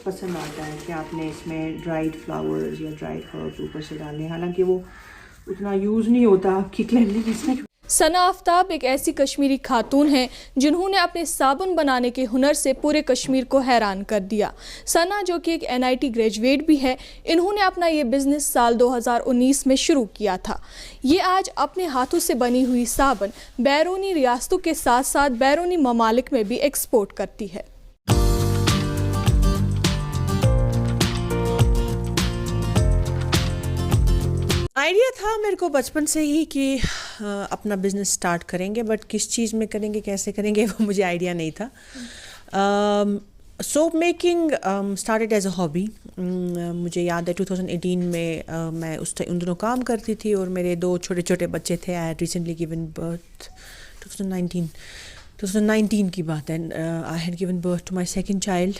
بہت پسند آتا ہے کہ آپ نے اس میں ڈرائیڈ فلاورز یا ڈرائیڈ ہربز اوپر سے ڈالنے، حالانکہ وہ اتنا یوز نہیں ہوتا آپ کی کلینلینس میں. ثنا آفتاب ایک ایسی کشمیری خاتون ہیں جنہوں نے اپنے صابن بنانے کے ہنر سے پورے کشمیر کو حیران کر دیا. ثنا جو کہ ایک NIT گریجویٹ بھی ہے، انہوں نے اپنا یہ بزنس سال 2019 میں شروع کیا تھا. یہ آج اپنے ہاتھوں سے بنی ہوئی صابن بیرونی ریاستوں کے ساتھ ساتھ بیرونی ممالک میں بھی ایکسپورٹ کرتی ہے. آئیڈیا تھا میرے کو بچپن سے ہی کہ اپنا بزنس سٹارٹ کریں گے، بٹ کس چیز میں کریں گے، کیسے کریں گے، وہ مجھے آئیڈیا نہیں تھا. Soap making started as a hobby. مجھے یاد ہے 2018 میں میں ان دنوں کام کرتی تھی اور میرے 2 چھوٹے چھوٹے بچے تھے. I had recently given birth 2019 کی بات ہے. I had given birth to my second child,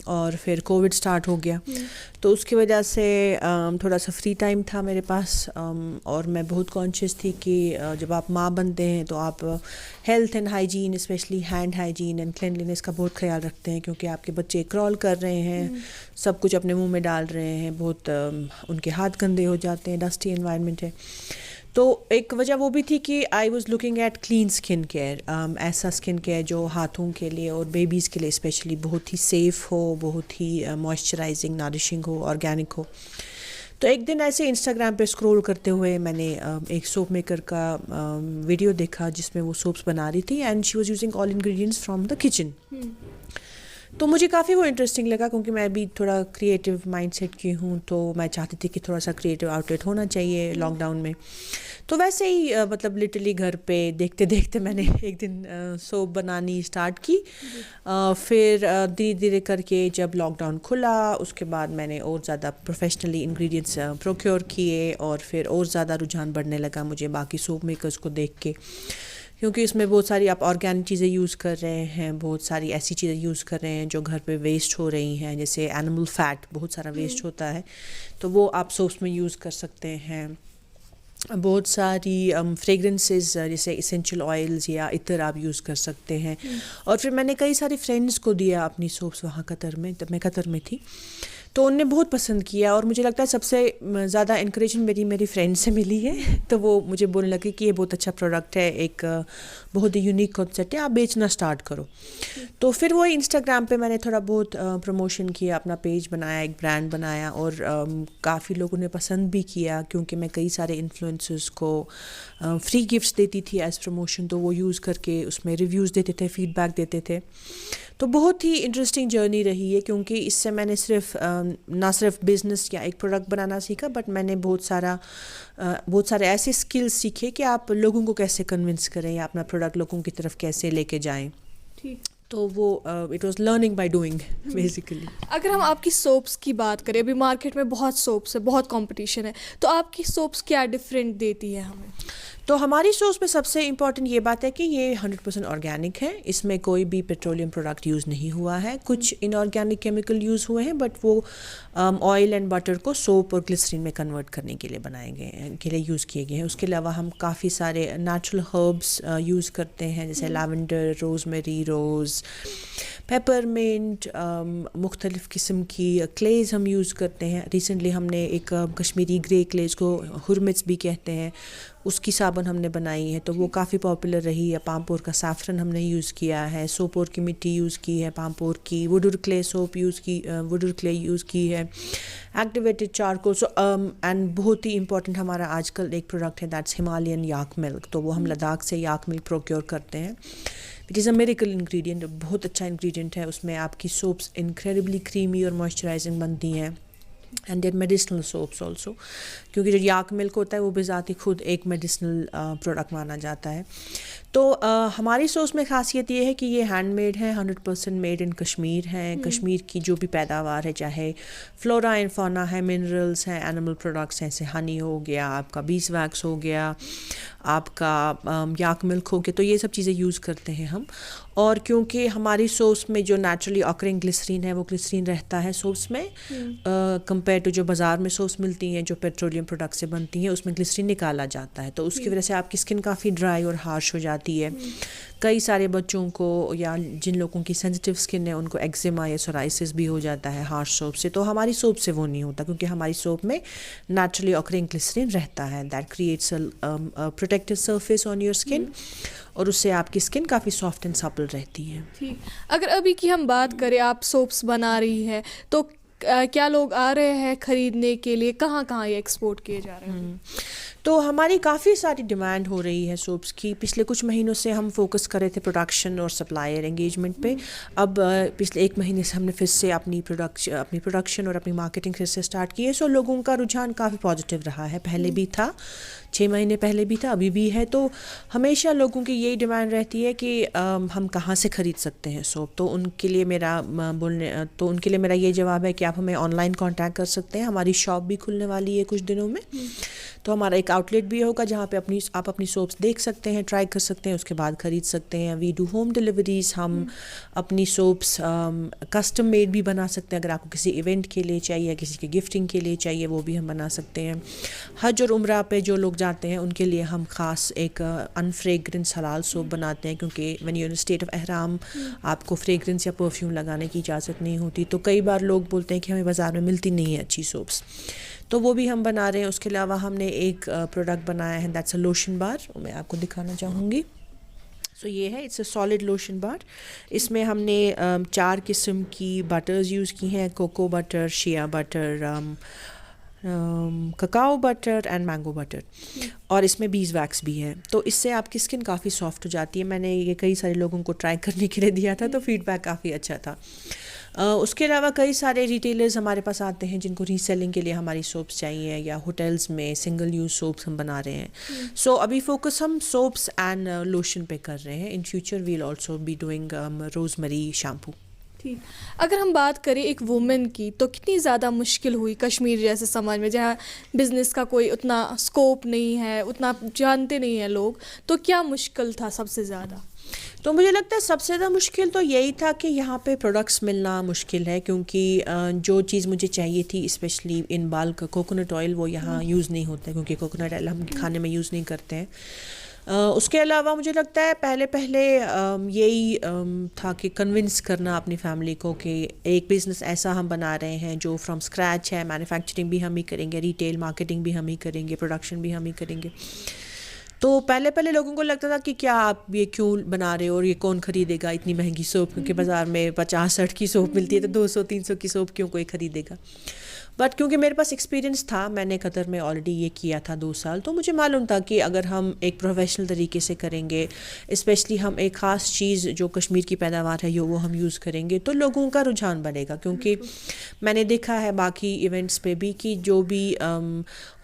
اور پھر کووڈ اسٹارٹ ہو گیا، تو اس کی وجہ سے تھوڑا سا فری ٹائم تھا میرے پاس. اور میں بہت کانشیس تھی کہ جب آپ ماں بنتے ہیں تو آپ health and hygiene, specially hand hygiene and cleanliness کا بہت خیال رکھتے ہیں، کیونکہ آپ کے بچے کرال کر رہے ہیں، سب کچھ اپنے منہ میں ڈال رہے ہیں، بہت ان کے ہاتھ گندے ہو جاتے ہیں، ڈسٹی انوائرمنٹ ہے. تو ایک وجہ وہ بھی تھی کہ I was looking at clean skin care, ایسا اسکن کیئر جو ہاتھوں کے لیے اور بیبیز کے لیے اسپیشلی بہت ہی سیف ہو، بہت ہی موئسچرائزنگ، نارشنگ ہو، آرگینک ہو. تو ایک دن ایسے انسٹاگرام پہ اسکرول کرتے ہوئے میں نے ایک سوپ میکر کا ویڈیو دیکھا جس میں وہ سوپس بنا رہی تھی، and she was using all ingredients from the kitchen. تو مجھے کافی وہ انٹرسٹنگ لگا، کیونکہ میں بھی تھوڑا کریٹیو مائنڈ سیٹ کی ہوں، تو میں چاہتی تھی کہ تھوڑا سا کریٹیو آؤٹ لیٹ ہونا چاہیے لاک ڈاؤن میں. تو ویسے ہی مطلب لٹرلی گھر پہ دیکھتے دیکھتے میں نے ایک دن سوپ بنانی اسٹارٹ کی. پھر دھیرے دھیرے کر کے جب لاک ڈاؤن کھلا اس کے بعد میں نے اور زیادہ پروفیشنلی انگریڈینٹس پروکیور کیے، اور پھر اور زیادہ رجحان بڑھنے لگا مجھے باقی سوپ میکرز کو دیکھ کے، کیونکہ اس میں بہت ساری آپ آرگینک چیزیں یوز کر رہے ہیں، بہت ساری ایسی چیزیں یوز کر رہے ہیں جو گھر پہ ویسٹ ہو رہی ہیں، جیسے اینیمل فیٹ بہت سارا ویسٹ ہوتا ہے، تو وہ آپ سوپس میں یوز کر سکتے ہیں. بہت ساری فریگرنسز جیسے اسینشل آئلز یا عطر آپ یوز کر سکتے ہیں. اور پھر میں نے کئی ساری فرینڈس کو دیا اپنی سوپس وہاں قطر میں، جب میں قطر میں تھی، تو ان نے بہت پسند کیا. اور مجھے لگتا ہے سب سے زیادہ انکریجمنٹ میری فرینڈ سے ملی ہے، تو وہ مجھے بولنے لگی کہ یہ بہت اچھا پروڈکٹ ہے، ایک بہت ہی یونیک کانسیپٹ ہے، آپ بیچنا اسٹارٹ کرو. تو پھر وہ انسٹاگرام پہ میں نے تھوڑا بہت پروموشن کیا، اپنا پیج بنایا، ایک برانڈ بنایا، اور کافی لوگوں نے پسند بھی کیا، کیونکہ میں کئی سارے انفلوئنسرز کو فری گفٹس دیتی تھی ایز پروموشن، تو وہ یوز کر کے اس میں ریویوز دیتے تھے، فیڈ بیک دیتے تھے. تو بہت ہی انٹرسٹنگ جرنی رہی ہے، کیونکہ اس سے میں نے نہ صرف بزنس یا ایک پروڈکٹ بنانا سیکھا، بٹ میں نے بہت سارے ایسے اسکلز سیکھے کہ آپ لوگوں کو کیسے کنونس کریں یا اپنا پروڈکٹ لوگوں کی طرف کیسے لے کے جائیں. تو وہ it was learning by doing basically. اگر ہم آپ کی سوپس کی بات کریں، ابھی مارکیٹ میں بہت سوپس ہے، بہت کمپٹیشن ہے، تو آپ کی سوپس کیا ڈفرینٹ دیتی ہے ہمیں؟ تو ہماری سوپس میں سب سے امپورٹنٹ یہ بات ہے کہ یہ 100% آرگینک ہے، اس میں کوئی بھی پیٹرولیم پروڈکٹ یوز نہیں ہوا ہے. کچھ ان آرگینک کیمیکل یوز ہوئے ہیں، بٹ وہ آئل اینڈ بٹر کو سوپ اور گلسرین میں کنورٹ کرنے کے لیے بنائے گئے ہیں، کے لیے یوز کیے گئے ہیں. اس کے علاوہ ہم کافی سارے نیچرل ہربس یوز کرتے ہیں، جیسے لیونڈر، روزمیری، روز، پیپر منٹ، مختلف قسم کی کلیز ہم یوز کرتے ہیں. ریسنٹلی ہم نے ایک کشمیری گرے کلیز کو ہرمٹس بھی کہتے ہیں، اس کی صابن ہم نے بنائی ہے، تو وہ کافی پاپولر رہی ہے. پامپور کا سافرن ہم نے یوز کیا ہے، سوپور کی مٹی یوز کی ہے، پامپور کی Voder clay soup Voder clay use کی ہے، ایکٹیویٹڈ چارکول. اینڈ بہت ہی امپورٹنٹ ہمارا آج کل ایک پروڈکٹ ہے، دیٹس ہمالین یاک ملک. تو وہ ہم لداخ سے یاک ملک پروکیور کرتے ہیں، وچ از اے میریکل انگریڈینٹ، بہت اچھا انگریڈینٹ ہے. اس میں آپ کی سوپس انکریڈبلی کریمی اور موئسچرائزنگ بنتی ہیں. And then medicinal soaps also, کیونکہ جو یاک ملک ہوتا ہے وہ بذات ہی خود ایک میڈیسنل پروڈکٹ مانا جاتا ہے. تو ہماری سوس میں خاصیت یہ ہے کہ یہ ہینڈ میڈ ہے، 100% میڈ ان کشمیر ہے. کشمیر کی جو بھی پیداوار ہے، چاہے فلورا اینڈ فونا ہے، منرلس ہیں، اینیمل پروڈکٹس ہیں، جیسے ہنی ہو گیا، آپ کا بیس ویکس ہو گیا، آپ کا یاک ملک ہو گیا، تو یہ سب چیزیں یوز کرتے ہیں ہم. اور کیونکہ ہماری سوپس میں جو نیچرلی آکرنگ گلسرین ہے وہ گلسرین رہتا ہے سوپس میں کمپیئر ٹو جو بازار میں سوپس ملتی ہیں جو پیٹرولیم پروڈکٹ سے بنتی ہیں، اس میں گلسرین نکالا جاتا ہے، تو اس کی وجہ سے آپ کی اسکن کافی ڈرائی اور ہارش ہو جاتی ہے. کئی سارے بچوں کو یا جن لوگوں کی سینسٹیو اسکن ہے ان کو ایگزیما یا سورائسس بھی ہو جاتا ہے ہارش سوپ سے، تو ہماری سوپ سے وہ نہیں ہوتا کیونکہ ہماری سوپ میں نیچرلی آکرنگ گلسرین رہتا ہے. That creates protective surface on your skin اور اس سے آپ کی اسکن کافی سافٹ اینڈ سپل رہتی ہے. ٹھیک، اگر ابھی کی ہم بات کریں، آپ سوپس بنا رہی ہیں تو کیا لوگ آ رہے ہیں خریدنے کے لیے؟ کہاں کہاں یہ ایکسپورٹ کیے جا رہے ہیں؟ تو ہماری کافی ساری ڈیمانڈ ہو رہی ہے سوپس کی. پچھلے کچھ مہینوں سے ہم فوکس کر رہے تھے پروڈکشن اور سپلائر انگیجمنٹ پہ. اب پچھلے 1 مہینے سے ہم نے پھر سے اپنی پروڈکشن اور اپنی مارکیٹنگ پھر سے اسٹارٹ کی ہے. سو لوگوں کا رجحان کافی پازیٹیو رہا ہے، پہلے بھی تھا، 6 مہینے پہلے بھی تھا، ابھی بھی ہے. تو ہمیشہ لوگوں کی یہی ڈیمانڈ رہتی ہے کہ ہم کہاں سے خرید سکتے ہیں سوپ. تو ان کے لیے میرا یہ جواب ہے کہ آپ ہمیں آن لائن کانٹیکٹ کر سکتے ہیں. ہماری شاپ بھی کھلنے والی ہے کچھ دنوں میں، تو ہمارا ایک آؤٹ لیٹ بھی ہوگا جہاں پہ آپ اپنی سوپس دیکھ سکتے ہیں، ٹرائی کر سکتے ہیں، اس کے بعد خرید سکتے ہیں. We do home deliveries. ہم اپنی سوپس کسٹم میڈ بھی بنا سکتے ہیں، اگر آپ کو کسی ایونٹ کے لیے چاہیے، کسی کے گفٹنگ کے لیے چاہیے، وہ بھی ہم بنا سکتے ہیں. حج اور عمرہ پہ جو لوگ جاتے ہیں ان کے لیے ہم خاص ایک انفریگرنس حلال سوپ بناتے ہیں، کیونکہ when you in state of احرام آپ کو فریگرنس یا پرفیوم لگانے کی اجازت نہیں ہوتی. تو کئی بار لوگ بولتے ہیں کہ ہمیں بازار میں ملتی نہیں ہے اچھی سوپس، تو وہ بھی ہم بنا رہے ہیں. اس کے علاوہ ہم نے ایک پروڈکٹ بنایا ہے، دیٹس اے لوشن بار، میں آپ کو دکھانا چاہوں گی. سو یہ ہے، اٹس اے سالڈ لوشن بار. اس میں ہم نے 4 قسم کی بٹرز یوز کی ہیں، cocoa butter, shea butter, cacao butter and mango butter, اور اس میں بیز ویکس بھی ہے. تو اس سے آپ کی اسکن کافی سافٹ ہو جاتی ہے. میں نے یہ کئی سارے لوگوں کو ٹرائی کرنے کے لیے دیا تھا، تو فیڈ بیک کافی اچھا تھا. اس کے علاوہ کئی سارے ریٹیلرز ہمارے پاس آتے ہیں جن کو ری سیلنگ کے لیے ہماری سوپس چاہیے، یا ہوٹلز میں سنگل یوز سوپس ہم بنا رہے ہیں. سو ابھی فوکس ہم سوپس اینڈ لوشن پہ کر رہے ہیں. In future will also be doing rosemary shampoo. ٹھیک، اگر ہم بات کریں ایک وومن کی، تو کتنی زیادہ مشکل ہوئی کشمیر جیسے سماج میں جہاں بزنس کا کوئی اتنا اسکوپ نہیں ہے، اتنا جانتے نہیں ہیں لوگ، تو کیا مشکل تھا سب سے زیادہ؟ تو مجھے لگتا ہے سب سے زیادہ مشکل تو یہی تھا کہ یہاں پہ پروڈکٹس ملنا مشکل ہے، کیونکہ جو چیز مجھے چاہیے تھی اسپیشلی ان بالک کوکونٹ آئل، وہ یہاں یوز نہیں ہوتا ہے کیونکہ کوکونٹ آئل ہم کھانے میں یوز نہیں کرتے ہیں. اس کے علاوہ مجھے لگتا ہے پہلے یہی تھا کہ کنونس کرنا اپنی فیملی کو کہ ایک بزنس ایسا ہم بنا رہے ہیں جو فرام اسکریچ ہے، مینوفیکچرنگ بھی ہم ہی کریں گے، ریٹیل مارکیٹنگ بھی ہم ہی کریں گے، پروڈکشن بھی ہم ہی کریں گے. تو پہلے لوگوں کو لگتا تھا کہ کیا آپ یہ کیوں بنا رہے ہو اور یہ کون خریدے گا اتنی مہنگی سوپ، کیونکہ بازار میں 50-60 کی سوپ ملتی ہے، تو 200-300 کی سوپ کیوں کوئی خریدے گا. بٹ کیونکہ میرے پاس ایکسپیرینس تھا، میں نے قطر میں آلریڈی یہ کیا تھا 2 سال، تو مجھے معلوم تھا کہ اگر ہم ایک پروفیشنل طریقے سے کریں گے، اسپیشلی ہم ایک خاص چیز جو کشمیر کی پیداوار ہے وہ ہم یوز کریں گے، تو لوگوں کا رجحان بڑھے گا. کیونکہ میں نے دیکھا ہے باقی ایونٹس پہ بھی کہ جو بھی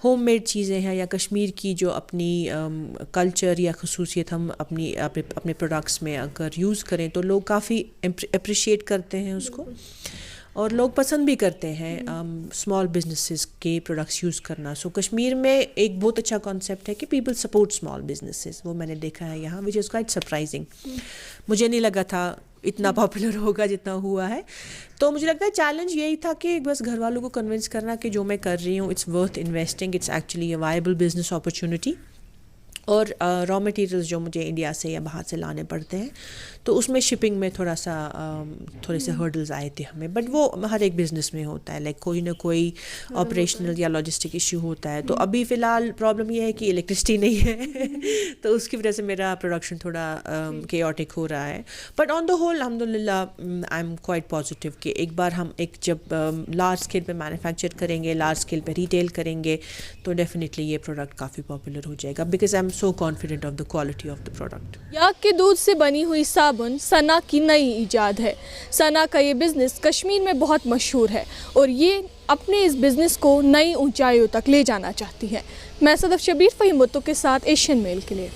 ہوم میڈ چیزیں ہیں یا کشمیر کی جو اپنی کلچر یا خصوصیت ہم اپنے پروڈکٹس میں اگر یوز کریں تو لوگ کافی اپریشیٹ کرتے ہیں اس کو، اور لوگ پسند بھی کرتے ہیں اسمال بزنسز کے پروڈکٹس یوز کرنا. سو کشمیر میں ایک بہت اچھا کانسیپٹ ہے کہ پیپل سپورٹ اسمال بزنسز، وہ میں نے دیکھا ہے یہاں، وچ از کوائٹ سرپرائزنگ. مجھے نہیں لگا تھا اتنا پاپولر ہوگا جتنا ہوا ہے. تو مجھے لگتا ہے چیلنج یہی تھا کہ بس گھر والوں کو کنونس کرنا کہ جو میں کر رہی ہوں it's worth investing, it's actually a viable business opportunity. اور را مٹیریلز جو مجھے انڈیا سے یا باہر سے لانے پڑتے ہیں تو اس میں شپنگ میں تھوڑے سے ہرڈلز آئے تھے ہمیں، بٹ وہ ہر ایک بزنس میں ہوتا ہے، لائک کوئی نہ کوئی آپریشنل یا لاجسٹک ایشو ہوتا ہے. تو ابھی فی الحال پرابلم یہ ہے کہ الیکٹرسٹی نہیں ہے تو اس کی وجہ سے میرا پروڈکشن تھوڑا کیوٹک ہو رہا ہے. بٹ آن دا ہول الحمد للہ آئی ایم کوائٹ پازیٹیو کہ ایک بار ہم جب لارج اسکیل پہ مینوفیکچر کریں گے، لارج اسکیل پہ ریٹیل کریں گے، تو ڈیفینیٹلی یہ پروڈکٹ کافی پاپولر ہو جائے گا، because I am so confident of the quality of the product. Yak کے دودھ سے بنی ہوئی صابن ثنا کی نئی ایجاد ہے. ثنا کا یہ بزنس کشمیر میں بہت مشہور ہے اور یہ اپنے اس بزنس کو نئی اونچائیوں تک لے جانا چاہتی ہے. میں صدف شبیر، فہیم بٹو کے ساتھ ایشین میل کے لیے.